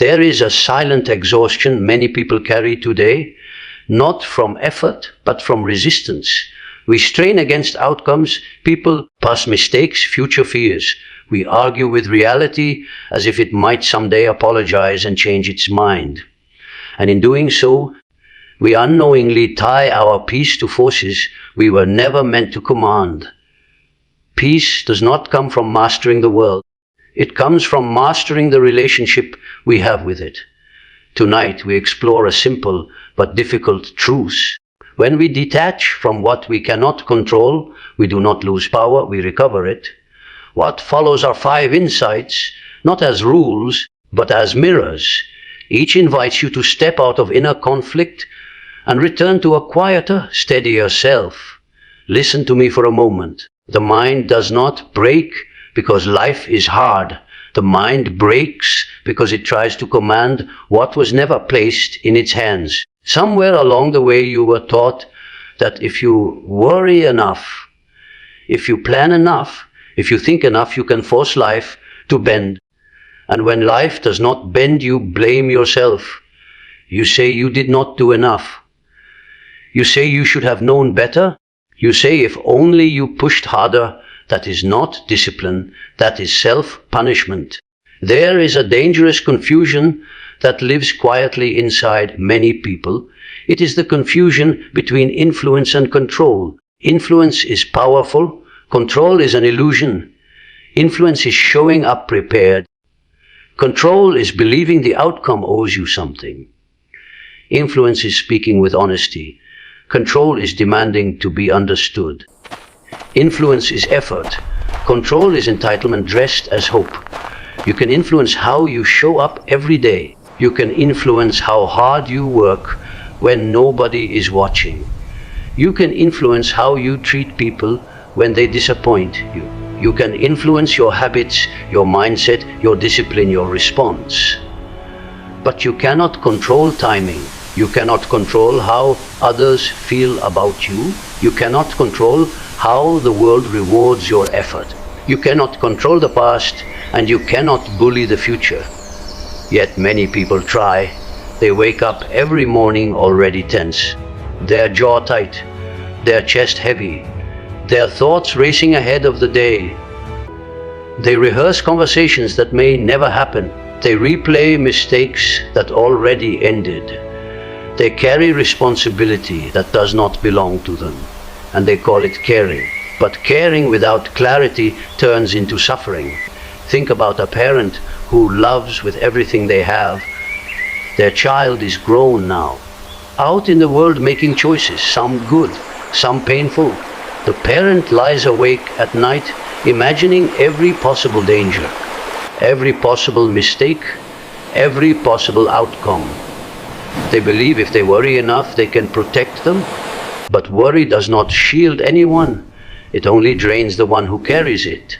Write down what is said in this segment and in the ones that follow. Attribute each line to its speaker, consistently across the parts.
Speaker 1: There is a silent exhaustion many people carry today, not from effort, but from resistance. We strain against outcomes, people, past mistakes, future fears. We argue with reality as if it might someday apologize and change its mind. And in doing so, we unknowingly tie our peace to forces we were never meant to command. Peace does not come from mastering the world. It comes from mastering the relationship we have with it. Tonight we explore a simple but difficult truth. When we detach from what we cannot control, we do not lose power, we recover it. What follows are 5 insights, not as rules, but as mirrors. Each invites you to step out of inner conflict and return to a quieter, steadier self. Listen to me for a moment. The mind does not break because life is hard. The mind breaks because it tries to command what was never placed in its hands. Somewhere along the way you were taught that if you worry enough, if you plan enough, if you think enough, you can force life to bend. And when life does not bend, you blame yourself. You say you did not do enough. You say you should have known better. You say if only you pushed harder. That is not discipline, that is self-punishment. There is a dangerous confusion that lives quietly inside many people. It is the confusion between influence and control. Influence is powerful, control is an illusion. Influence is showing up prepared. Control is believing the outcome owes you something. Influence is speaking with honesty. Control is demanding to be understood. Influence is effort. Control is entitlement dressed as hope. You can influence how you show up every day. You can influence how hard you work when nobody is watching. You can influence how you treat people when they disappoint you. You can influence your habits, your mindset, your discipline, your response. But you cannot control timing. You cannot control how others feel about you. You cannot control how the world rewards your effort. You cannot control the past, and you cannot bully the future. Yet many people try. They wake up every morning already tense, their jaw tight, their chest heavy, their thoughts racing ahead of the day. They rehearse conversations that may never happen. They replay mistakes that already ended. They carry responsibility that does not belong to them, and they call it caring. But caring without clarity turns into suffering. Think about a parent who loves with everything they have. Their child is grown now, out in the world making choices, some good, some painful. The parent lies awake at night, imagining every possible danger, every possible mistake, every possible outcome. They believe if they worry enough, they can protect them. But worry does not shield anyone. It only drains the one who carries it.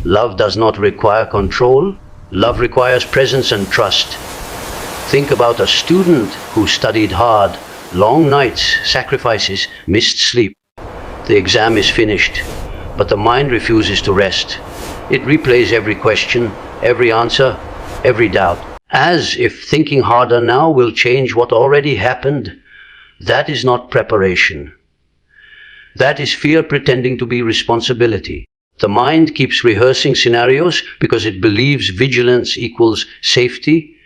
Speaker 1: Love does not require control. Love requires presence and trust. Think about a student who studied hard, long nights, sacrifices, missed sleep. The exam is finished, but the mind refuses to rest. It replays every question, every answer, every doubt, as if thinking harder now will change what already happened. That is not preparation. That is fear pretending to be responsibility. The mind keeps rehearsing scenarios because it believes vigilance equals safety.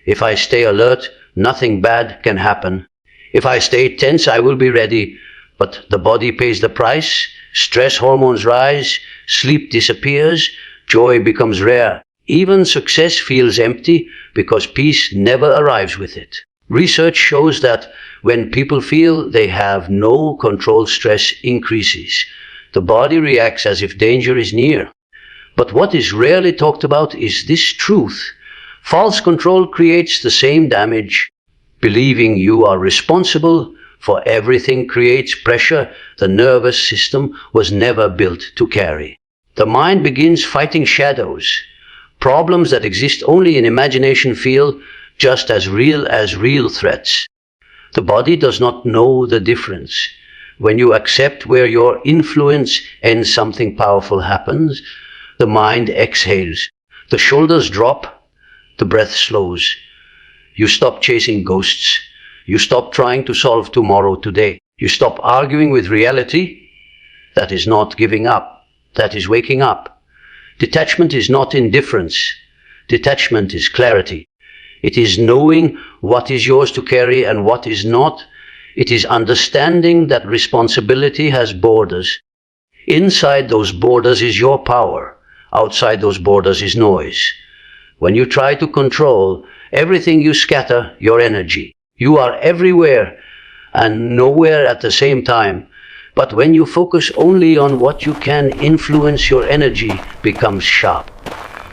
Speaker 1: If I stay alert, nothing bad can happen. If I stay tense, I will be ready. But the body pays the price. Stress hormones rise, sleep disappears, joy becomes rare. Even success feels empty because peace never arrives with it. Research shows that when people feel they have no control, stress increases. The body reacts as if danger is near. But what is rarely talked about is this truth. False control creates the same damage. Believing you are responsible for everything creates pressure the nervous system was never built to carry. The mind begins fighting shadows. Problems that exist only in imagination feel just as real threats. The body does not know the difference. When you accept where your influence ends, something powerful happens. The mind exhales. The shoulders drop. The breath slows. You stop chasing ghosts. You stop trying to solve tomorrow today. You stop arguing with reality. That is not giving up. That is waking up. Detachment is not indifference. Detachment is clarity. It is knowing what is yours to carry and what is not. It is understanding that responsibility has borders. Inside those borders is your power. Outside those borders is noise. When you try to control everything, you scatter your energy. You are everywhere and nowhere at the same time. But when you focus only on what you can influence, your energy becomes sharp.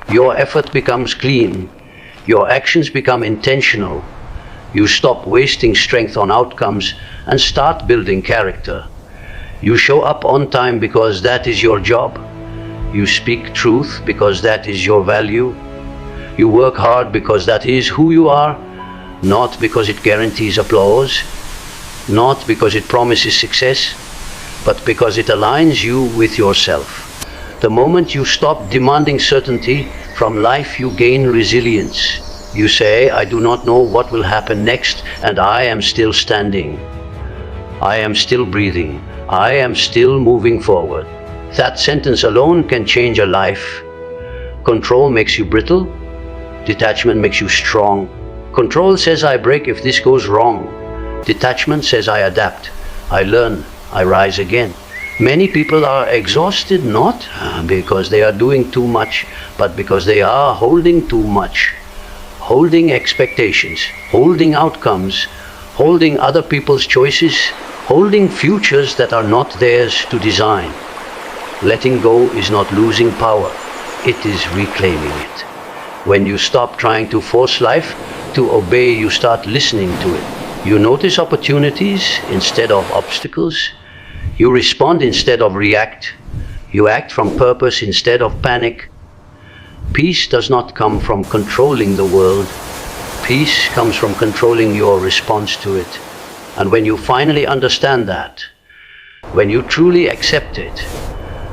Speaker 1: Your effort becomes clean. Your actions become intentional. You stop wasting strength on outcomes and start building character. You show up on time because that is your job. You speak truth because that is your value. You work hard because that is who you are, not because it guarantees applause, not because it promises success, but because it aligns you with yourself. The moment you stop demanding certainty from life, you gain resilience. You say, I do not know what will happen next, and I am still standing. I am still breathing. I am still moving forward. That sentence alone can change a life. Control makes you brittle. Detachment makes you strong. Control says I break if this goes wrong. Detachment says I adapt. I learn. I rise again. Many people are exhausted not because they are doing too much, but because they are holding too much. Holding expectations, holding outcomes, holding other people's choices, holding futures that are not theirs to design. Letting go is not losing power, it is reclaiming it. When you stop trying to force life to obey, you start listening to it. You notice opportunities instead of obstacles. You respond instead of react. You act from purpose instead of panic. Peace does not come from controlling the world. Peace comes from controlling your response to it. And when you finally understand that, when you truly accept it,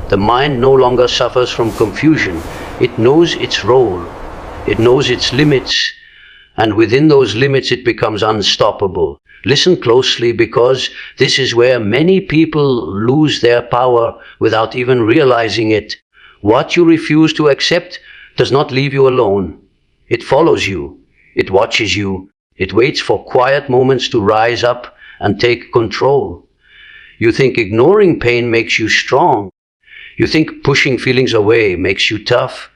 Speaker 1: the mind no longer suffers from confusion. It knows its role. It knows its limits. And within those limits, it becomes unstoppable. Listen closely, because this is where many people lose their power without even realizing it. What you refuse to accept does not leave you alone. It follows you. It watches you. It waits for quiet moments to rise up and take control. You think ignoring pain makes you strong. You think pushing feelings away makes you tough.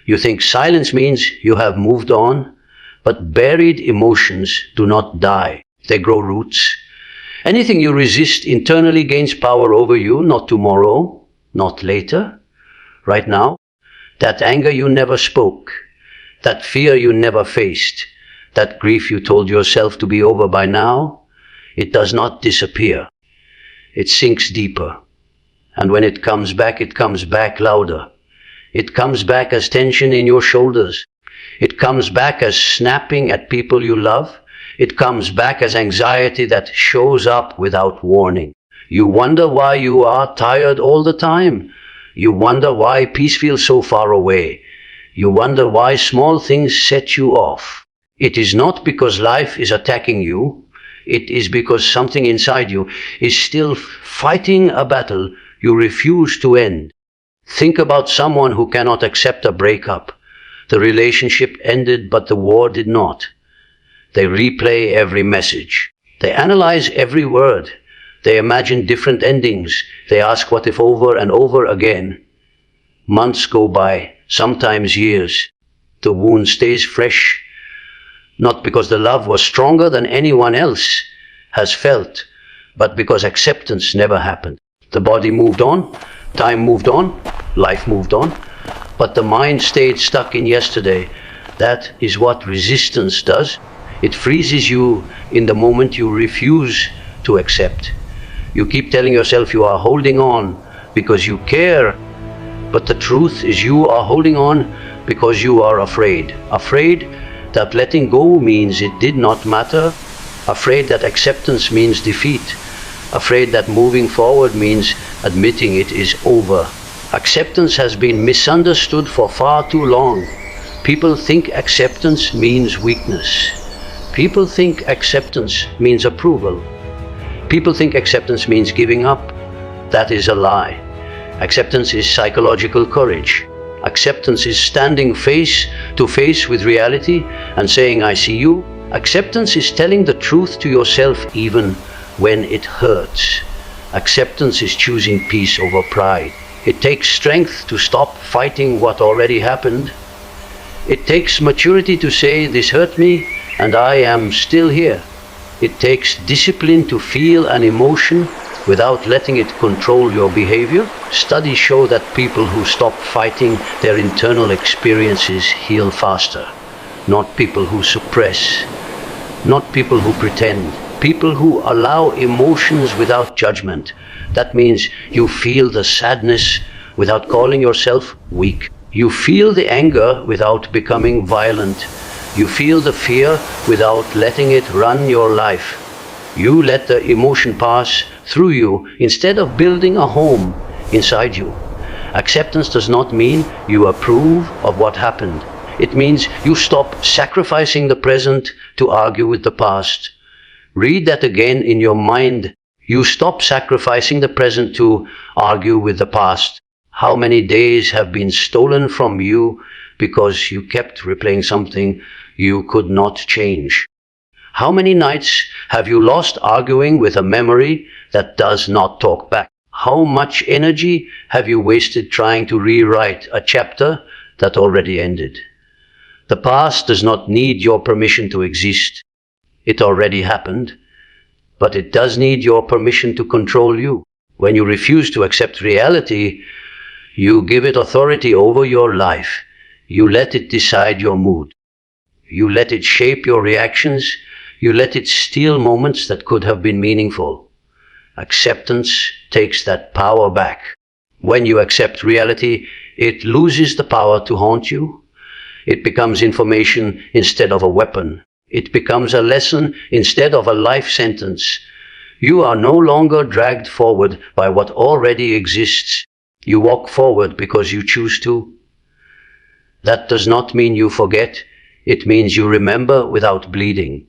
Speaker 1: You think silence means you have moved on. But buried emotions do not die. They grow roots. Anything you resist internally gains power over you, not tomorrow, not later, right now. That anger you never spoke, that fear you never faced, that grief you told yourself to be over by now, it does not disappear. It sinks deeper. And when it comes back louder. It comes back as tension in your shoulders. It comes back as snapping at people you love. It comes back as anxiety that shows up without warning. You wonder why you are tired all the time. You wonder why peace feels so far away. You wonder why small things set you off. It is not because life is attacking you. It is because something inside you is still fighting a battle you refuse to end. Think about someone who cannot accept a breakup. The relationship ended, but the war did not. They replay every message. They analyze every word. They imagine different endings. They ask what if over and over again. Months go by, sometimes years. The wound stays fresh, not because the love was stronger than anyone else has felt, but because acceptance never happened. The body moved on, time moved on, life moved on, but the mind stayed stuck in yesterday. That is what resistance does. It freezes you in the moment you refuse to accept. You keep telling yourself you are holding on because you care, but the truth is you are holding on because you are afraid. Afraid that letting go means it did not matter. Afraid that acceptance means defeat. Afraid that moving forward means admitting it is over. Acceptance has been misunderstood for far too long. People think acceptance means weakness. People think acceptance means approval. People think acceptance means giving up. That is a lie. Acceptance is psychological courage. Acceptance is standing face to face with reality and saying, I see you. Acceptance is telling the truth to yourself even when it hurts. Acceptance is choosing peace over pride. It takes strength to stop fighting what already happened. It takes maturity to say, this hurt me and I am still here. It takes discipline to feel an emotion without letting it control your behavior. Studies show that people who stop fighting their internal experiences heal faster. Not people who suppress, not people who pretend, people who allow emotions without judgment. That means you feel the sadness without calling yourself weak. You feel the anger without becoming violent. You feel the fear without letting it run your life. You let the emotion pass through you instead of building a home inside you. Acceptance does not mean you approve of what happened. It means you stop sacrificing the present to argue with the past. Read that again in your mind. You stop sacrificing the present to argue with the past. How many days have been stolen from you because you kept replaying something you could not change? How many nights have you lost arguing with a memory that does not talk back? How much energy have you wasted trying to rewrite a chapter that already ended? The past does not need your permission to exist. It already happened, but it does need your permission to control you. When you refuse to accept reality, you give it authority over your life. You let it decide your mood. You let it shape your reactions. You let it steal moments that could have been meaningful. Acceptance takes that power back. When you accept reality, it loses the power to haunt you. It becomes information instead of a weapon. It becomes a lesson instead of a life sentence. You are no longer dragged forward by what already exists. You walk forward because you choose to. That does not mean you forget. It means you remember without bleeding.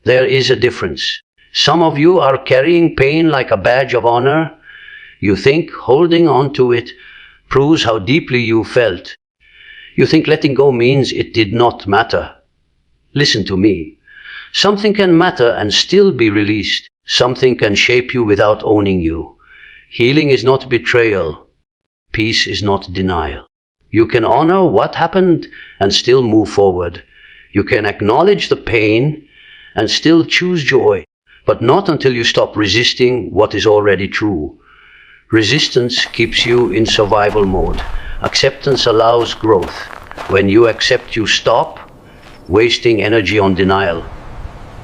Speaker 1: There is a difference. Some of you are carrying pain like a badge of honor. You think holding on to it proves how deeply you felt. You think letting go means it did not matter. Listen to me. Something can matter and still be released. Something can shape you without owning you. Healing is not betrayal. Peace is not denial. You can honor what happened and still move forward. You can acknowledge the pain and still choose joy, but not until you stop resisting what is already true. Resistance keeps you in survival mode. Acceptance allows growth. When you accept, you stop wasting energy on denial.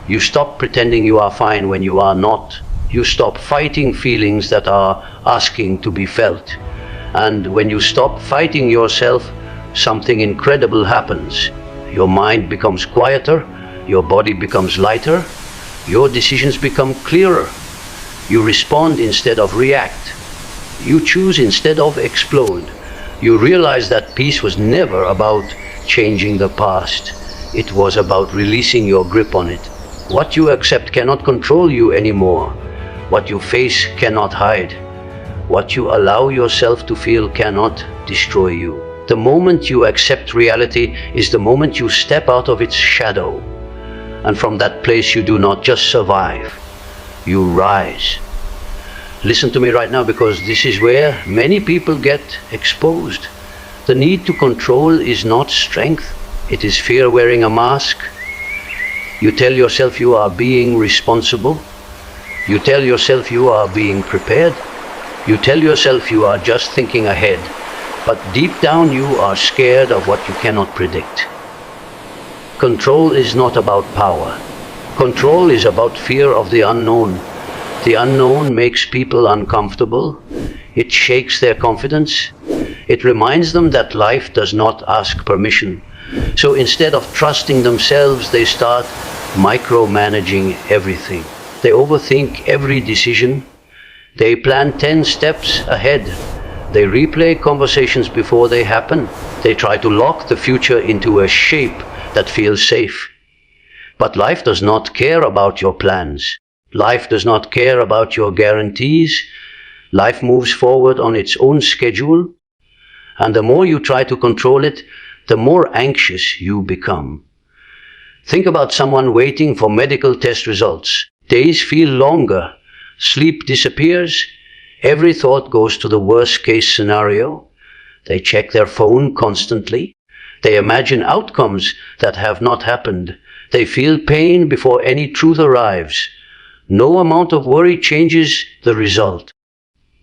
Speaker 1: You stop pretending you are fine when you are not. You stop fighting feelings that are asking to be felt. And when you stop fighting yourself, something incredible happens. Your mind becomes quieter, your body becomes lighter, your decisions become clearer. You respond instead of react. You choose instead of explode. You realize that peace was never about changing the past. It was about releasing your grip on it. What you accept cannot control you anymore. What you face cannot hide. What you allow yourself to feel cannot destroy you. The moment you accept reality is the moment you step out of its shadow. And from that place you do not just survive, you rise. Listen to me right now, because this is where many people get exposed. The need to control is not strength. It is fear wearing a mask. You tell yourself you are being responsible. You tell yourself you are being prepared. You tell yourself you are just thinking ahead. But deep down you are scared of what you cannot predict. Control is not about power. Control is about fear of the unknown. The unknown makes people uncomfortable. It shakes their confidence. It reminds them that life does not ask permission. So instead of trusting themselves, they start micromanaging everything. They overthink every decision. They plan 10 steps ahead, They replay conversations before they happen. They try to lock the future into a shape that feels safe. But life does not care about your plans. Life does not care about your guarantees. Life moves forward on its own schedule. And the more you try to control it, the more anxious you become. Think about someone waiting for medical test results. Days feel longer. Sleep disappears. Every thought goes to the worst case scenario. They check their phone constantly. They imagine outcomes that have not happened. They feel pain before any truth arrives. No amount of worry changes the result.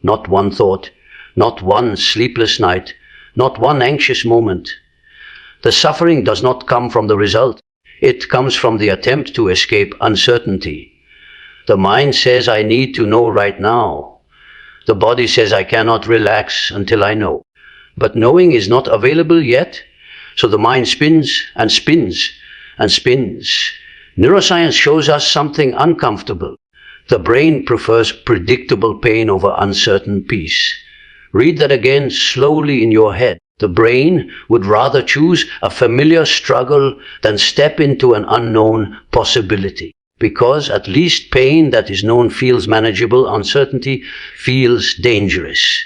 Speaker 1: Not one thought, not one sleepless night, not one anxious moment. The suffering does not come from the result. It comes from the attempt to escape uncertainty. The mind says, I need to know right now. The body says, I cannot relax until I know. But knowing is not available yet, so the mind spins and spins and spins. Neuroscience shows us something uncomfortable. The brain prefers predictable pain over uncertain peace. Read that again slowly in your head. The brain would rather choose a familiar struggle than step into an unknown possibility. Because at least pain that is known feels manageable, uncertainty feels dangerous.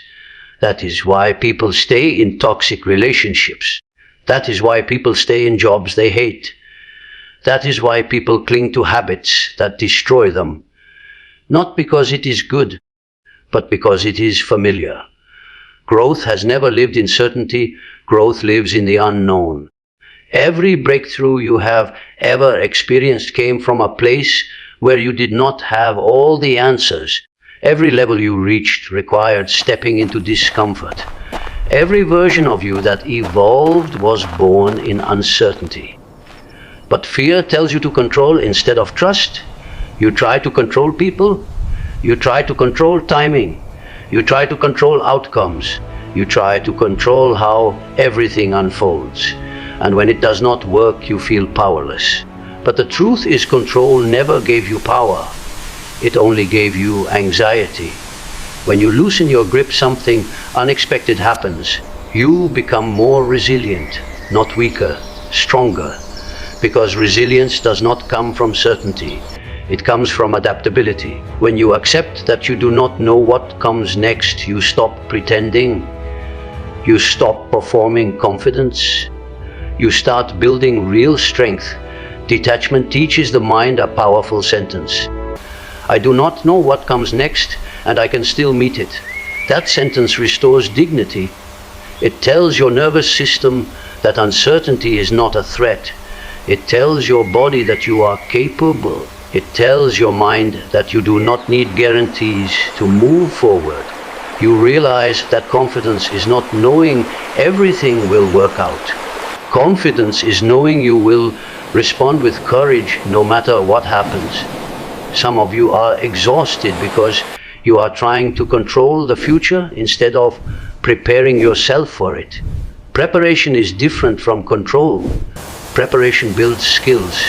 Speaker 1: That is why people stay in toxic relationships. That is why people stay in jobs they hate. That is why people cling to habits that destroy them. Not because it is good, but because it is familiar. Growth has never lived in certainty. Growth lives in the unknown. Every breakthrough you have ever experienced came from a place where you did not have all the answers. Every level you reached required stepping into discomfort. Every version of you that evolved was born in uncertainty. But fear tells you to control instead of trust. You try to control people. You try to control timing. You try to control outcomes. You try to control how everything unfolds. And when it does not work, you feel powerless. But the truth is, control never gave you power. It only gave you anxiety. When you loosen your grip, something unexpected happens. You become more resilient, not weaker, stronger. Because resilience does not come from certainty. It comes from adaptability. When you accept that you do not know what comes next, you stop pretending. You stop performing confidence. You start building real strength. Detachment teaches the mind a powerful sentence. I do not know what comes next, and I can still meet it. That sentence restores dignity. It tells your nervous system that uncertainty is not a threat. It tells your body that you are capable. It tells your mind that you do not need guarantees to move forward. You realize that confidence is not knowing everything will work out. Confidence is knowing you will respond with courage no matter what happens. Some of you are exhausted because you are trying to control the future instead of preparing yourself for it. Preparation is different from control. Preparation builds skills.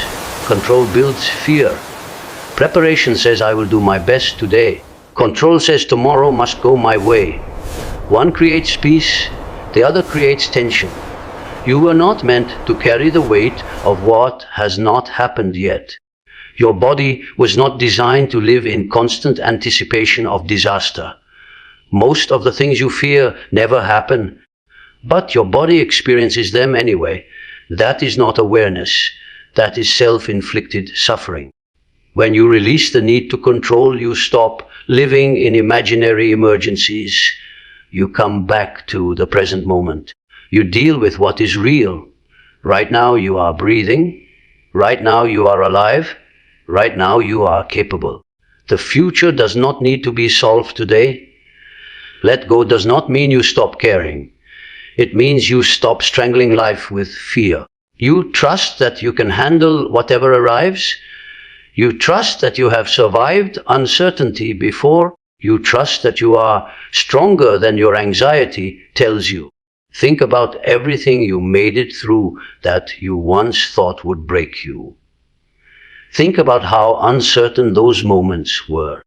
Speaker 1: Control builds fear. Preparation says, I will do my best today. Control says, tomorrow must go my way. One creates peace, the other creates tension. You were not meant to carry the weight of what has not happened yet. Your body was not designed to live in constant anticipation of disaster. Most of the things you fear never happen, but your body experiences them anyway. That is not awareness. That is self-inflicted suffering. When you release the need to control, you stop living in imaginary emergencies. You come back to the present moment. You deal with what is real. Right now you are breathing. Right now you are alive. Right now you are capable. The future does not need to be solved today. Let go does not mean you stop caring. It means you stop strangling life with fear. You trust that you can handle whatever arrives. You trust that you have survived uncertainty before. You trust that you are stronger than your anxiety tells you. Think about everything you made it through that you once thought would break you. Think about how uncertain those moments were.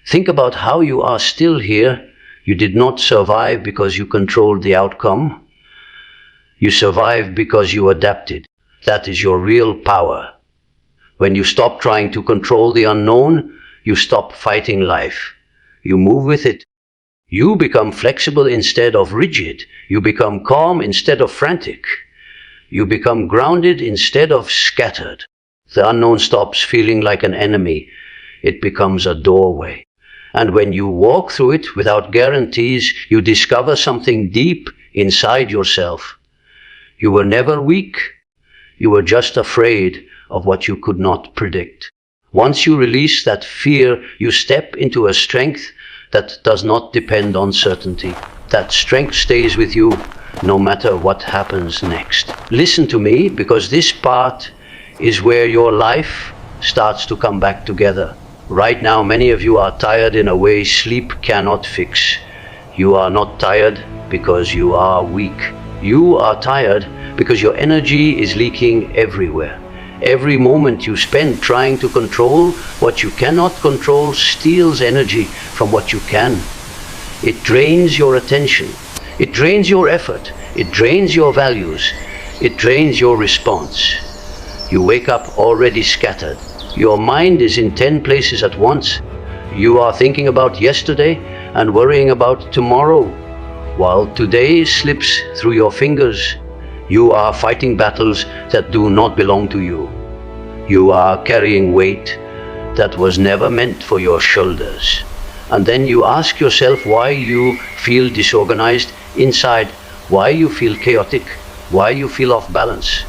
Speaker 1: Think about how you are still here. You did not survive because you controlled the outcome. You survived because you adapted. That is your real power. When you stop trying to control the unknown, you stop fighting life. You move with it. You become flexible instead of rigid. You become calm instead of frantic. You become grounded instead of scattered. The unknown stops feeling like an enemy. It becomes a doorway. And when you walk through it without guarantees, you discover something deep inside yourself. You were never weak. You were just afraid of what you could not predict. Once you release that fear, you step into a strength that does not depend on certainty. That strength stays with you no matter what happens next. Listen to me, because this part is where your life starts to come back together. Right now, many of you are tired in a way sleep cannot fix. You are not tired because you are weak. You are tired because your energy is leaking everywhere. Every moment you spend trying to control what you cannot control steals energy from what you can. It drains your attention. It drains your effort. It drains your values. It drains your response. You wake up already scattered. Your mind is in 10 places at once. You are thinking about yesterday and worrying about tomorrow. While today slips through your fingers, you are fighting battles that do not belong to you. You are carrying weight that was never meant for your shoulders. And then you ask yourself why you feel disorganized inside, why you feel chaotic, why you feel off balance.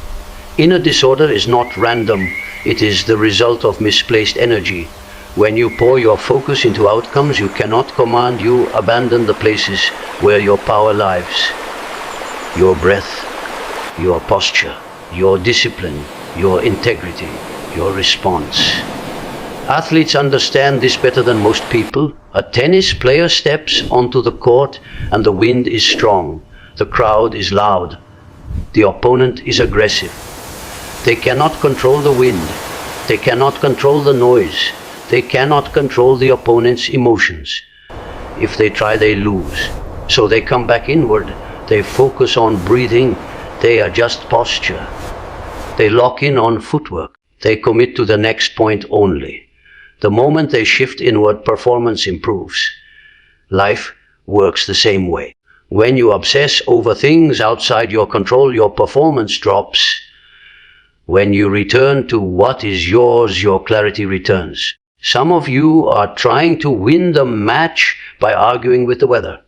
Speaker 1: Inner disorder is not random. It is the result of misplaced energy. When you pour your focus into outcomes you cannot command, you abandon the places where your power lives. Your breath, your posture, your discipline, your integrity, your response. Athletes understand this better than most people. A tennis player steps onto the court and the wind is strong. The crowd is loud. The opponent is aggressive. They cannot control the wind. They cannot control the noise. They cannot control the opponent's emotions. If they try, they lose. So they come back inward. They focus on breathing. They adjust posture. They lock in on footwork. They commit to the next point only. The moment they shift inward, performance improves. Life works the same way. When you obsess over things outside your control, your performance drops. When you return to what is yours, your clarity returns. Some of you are trying to win the match by arguing with the weather.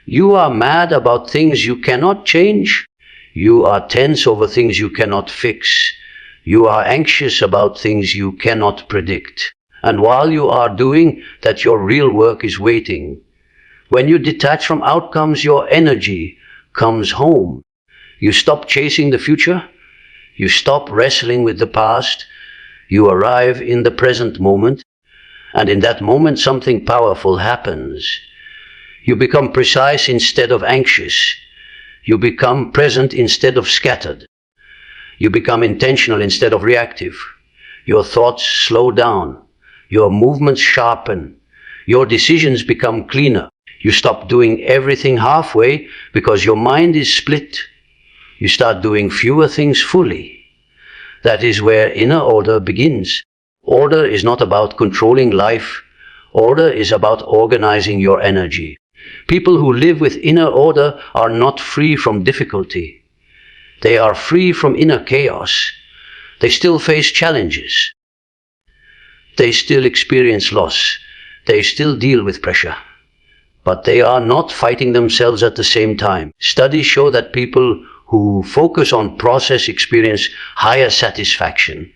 Speaker 1: You are mad about things you cannot change. You are tense over things you cannot fix. You are anxious about things you cannot predict. And while you are doing that, your real work is waiting. When you detach from outcomes, your energy comes home. You stop chasing the future. You stop wrestling with the past. You arrive in the present moment. And in that moment, something powerful happens. You become precise instead of anxious. You become present instead of scattered. You become intentional instead of reactive. Your thoughts slow down. Your movements sharpen. Your decisions become cleaner. You stop doing everything halfway because your mind is split. You start doing fewer things fully. That is where inner order begins. Order is not about controlling life. Order is about organizing your energy. People who live with inner order are not free from difficulty. They are free from inner chaos. They still face challenges. They still experience loss. They still deal with pressure. But they are not fighting themselves at the same time. Studies show that people who focus on process experience higher satisfaction.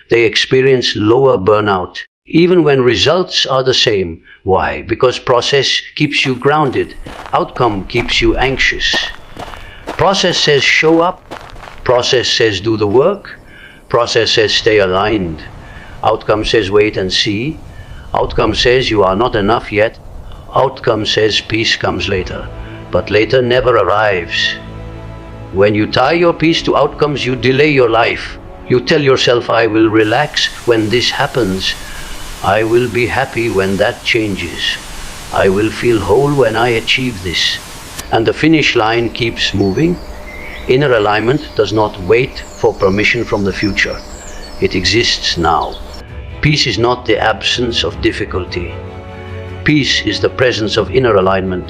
Speaker 1: They experience lower burnout, even when results are the same. Why? Because process keeps you grounded. Outcome keeps you anxious. Process says show up. Process says do the work. Process says stay aligned. Outcome says wait and see. Outcome says you are not enough yet. Outcome says peace comes later. But later never arrives. When you tie your peace to outcomes, you delay your life. You tell yourself, I will relax when this happens. I will be happy when that changes. I will feel whole when I achieve this. And the finish line keeps moving. Inner alignment does not wait for permission from the future. It exists now. Peace is not the absence of difficulty. Peace is the presence of inner alignment.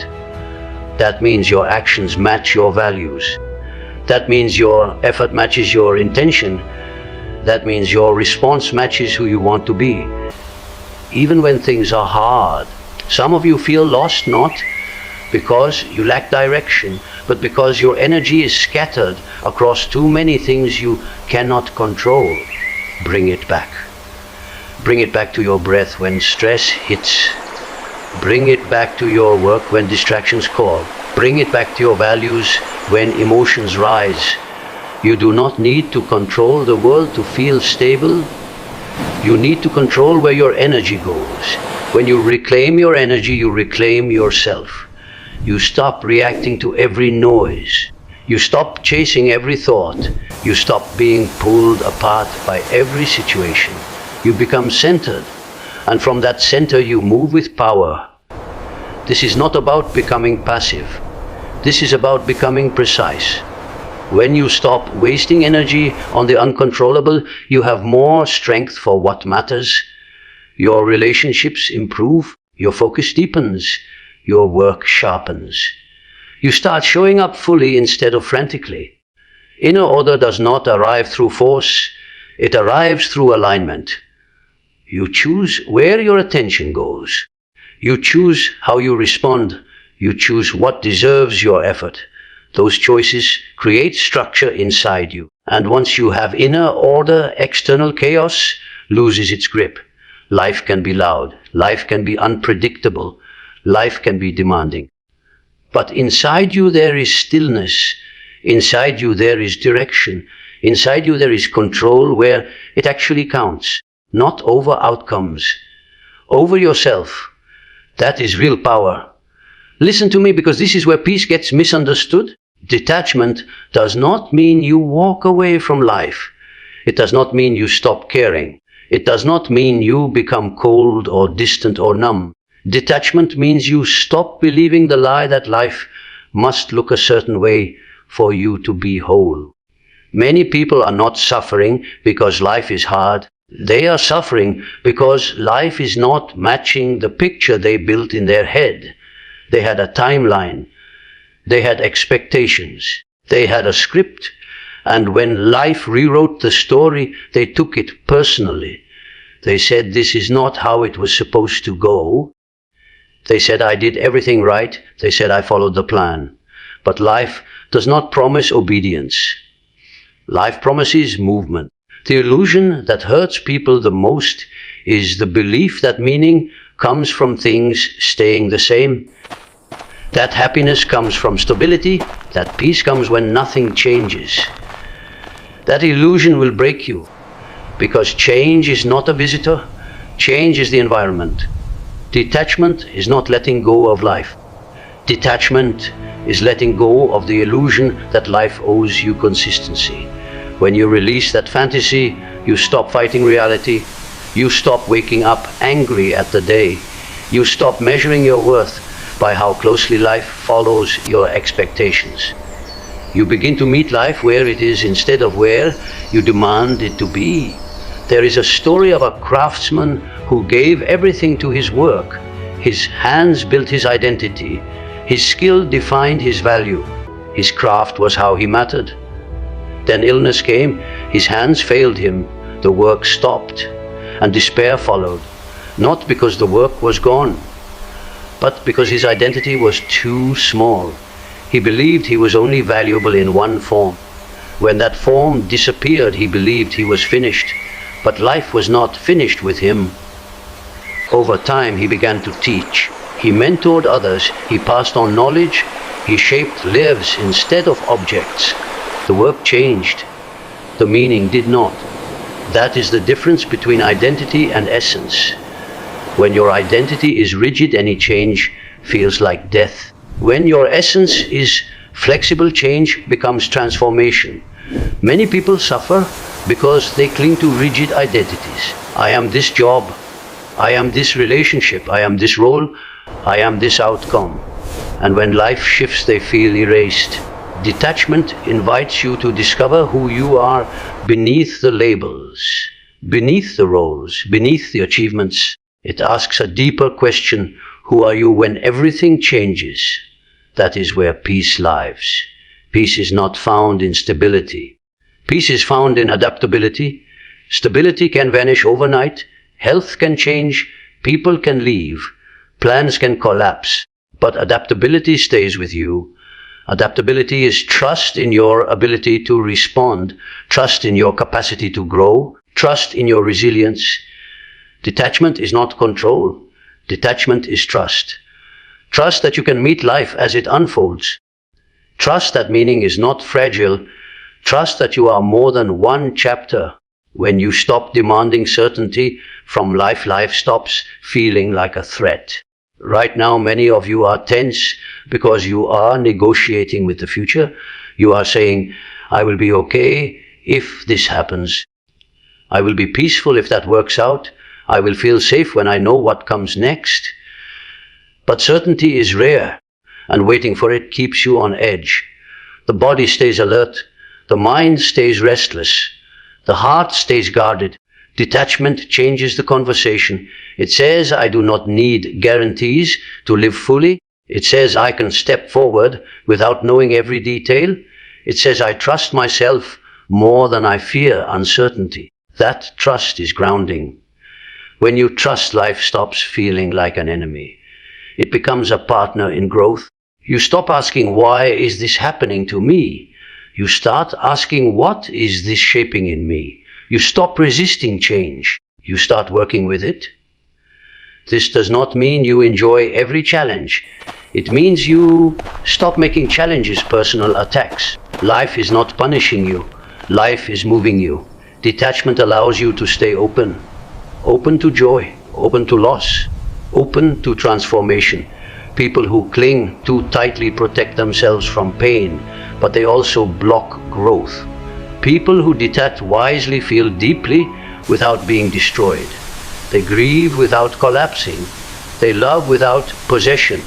Speaker 1: That means your actions match your values. That means your effort matches your intention. That means your response matches who you want to be. Even when things are hard, some of you feel lost not because you lack direction, but because your energy is scattered across too many things you cannot control. Bring it back. Bring it back to your breath when stress hits. Bring it back to your work when distractions call. Bring it back to your values when emotions rise. You do not need to control the world to feel stable. You need to control where your energy goes. When you reclaim your energy, you reclaim yourself. You stop reacting to every noise. You stop chasing every thought. You stop being pulled apart by every situation. You become centered, and from that center you move with power. This is not about becoming passive. This is about becoming precise. When you stop wasting energy on the uncontrollable, you have more strength for what matters. Your relationships improve, your focus deepens, your work sharpens. You start showing up fully instead of frantically. Inner order does not arrive through force, it arrives through alignment. You choose where your attention goes. You choose how you respond. You choose what deserves your effort. Those choices create structure inside you. And once you have inner order, external chaos loses its grip. Life can be loud. Life can be unpredictable. Life can be demanding. But inside you there is stillness. Inside you there is direction. Inside you there is control where it actually counts. Not over outcomes. Over yourself. That is real power. Listen to me, because this is where peace gets misunderstood. Detachment does not mean you walk away from life. It does not mean you stop caring. It does not mean you become cold or distant or numb. Detachment means you stop believing the lie that life must look a certain way for you to be whole. Many people are not suffering because life is hard. They are suffering because life is not matching the picture they built in their head. They had a timeline. They had expectations. They had a script. And when life rewrote the story, they took it personally. They said, this is not how it was supposed to go. They said, I did everything right. They said, I followed the plan. But life does not promise obedience. Life promises movement. The illusion that hurts people the most is the belief that meaning comes from things staying the same. That happiness comes from stability. That peace comes when nothing changes. That illusion will break you, because change is not a visitor. Change is the environment. Detachment is not letting go of life. Detachment is letting go of the illusion that life owes you consistency. When you release that fantasy, you stop fighting reality. You stop waking up angry at the day. You stop measuring your worth by how closely life follows your expectations. You begin to meet life where it is instead of where you demand it to be. There is a story of a craftsman who gave everything to his work. His hands built his identity. His skill defined his value. His craft was how he mattered. Then illness came, his hands failed him, the work stopped, and despair followed. Not because the work was gone, but because his identity was too small. He believed he was only valuable in one form. When that form disappeared, he believed he was finished. But life was not finished with him. Over time, he began to teach. He mentored others. He passed on knowledge. He shaped lives instead of objects. The work changed. The meaning did not. That is the difference between identity and essence. When your identity is rigid, any change feels like death. When your essence is flexible, change becomes transformation. Many people suffer because they cling to rigid identities. I am this job. I am this relationship. I am this role. I am this outcome. And when life shifts, they feel erased. Detachment invites you to discover who you are beneath the labels, beneath the roles, beneath the achievements. It asks a deeper question: who are you when everything changes? That is where peace lies. Peace is not found in stability. Peace is found in adaptability. Stability can vanish overnight. Health can change. People can leave. Plans can collapse. But adaptability stays with you. Adaptability is trust in your ability to respond, trust in your capacity to grow, trust in your resilience. Detachment is not control. Detachment is trust. Trust that you can meet life as it unfolds. Trust that meaning is not fragile. Trust that you are more than one chapter. When you stop demanding certainty from life, life stops feeling like a threat. Right now, many of you are tense because you are negotiating with the future. You are saying, I will be okay if this happens. I will be peaceful if that works out. I will feel safe when I know what comes next. But certainty is rare, and waiting for it keeps you on edge. The body stays alert. The mind stays restless. The heart stays guarded. Detachment changes the conversation. It says, I do not need guarantees to live fully. It says, I can step forward without knowing every detail. It says, I trust myself more than I fear uncertainty. That trust is grounding. When you trust, life stops feeling like an enemy. It becomes a partner in growth. You stop asking, why is this happening to me? You start asking, what is this shaping in me? You stop resisting change. You start working with it. This does not mean you enjoy every challenge. It means you stop making challenges personal attacks. Life is not punishing you. Life is moving you. Detachment allows you to stay open. Open to joy, open to loss, open to transformation. People who cling too tightly protect themselves from pain, but they also block growth. People who detach wisely feel deeply without being destroyed. They grieve without collapsing. They love without possession.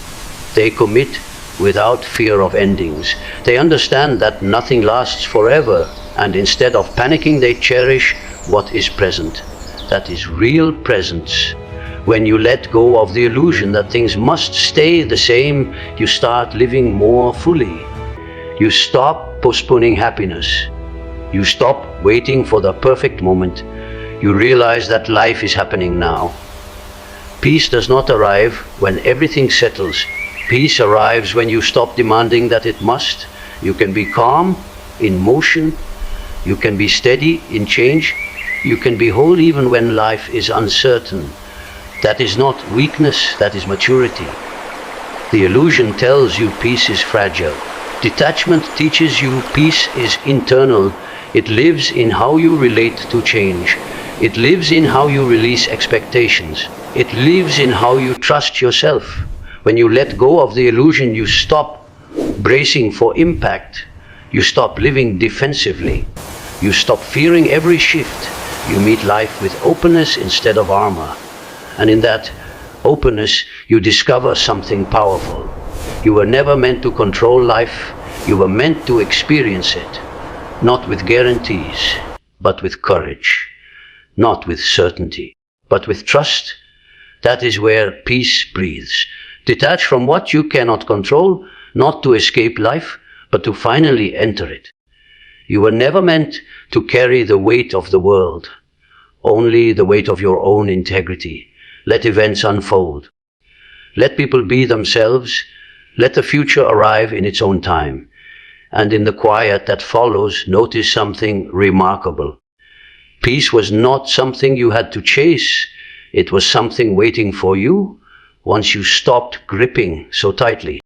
Speaker 1: They commit without fear of endings. They understand that nothing lasts forever, and instead of panicking, they cherish what is present. That is real presence. When you let go of the illusion that things must stay the same, you start living more fully. You stop postponing happiness. You stop waiting for the perfect moment. You realize that life is happening now. Peace does not arrive when everything settles. Peace arrives when you stop demanding that it must. You can be calm in motion. You can be steady in change. You can be whole even when life is uncertain. That is not weakness, that is maturity. The illusion tells you peace is fragile. Detachment teaches you peace is internal. It lives in how you relate to change. It lives in how you release expectations. It lives in how you trust yourself. When you let go of the illusion, you stop bracing for impact. You stop living defensively. You stop fearing every shift. You meet life with openness instead of armor. And in that openness, you discover something powerful. You were never meant to control life. You were meant to experience it. Not with guarantees, but with courage. Not with certainty, but with trust. That is where peace breathes. Detach from what you cannot control, not to escape life, but to finally enter it. You were never meant to carry the weight of the world, only the weight of your own integrity. Let events unfold. Let people be themselves. Let the future arrive in its own time. And in the quiet that follows, notice something remarkable. Peace was not something you had to chase. It was something waiting for you once you stopped gripping so tightly.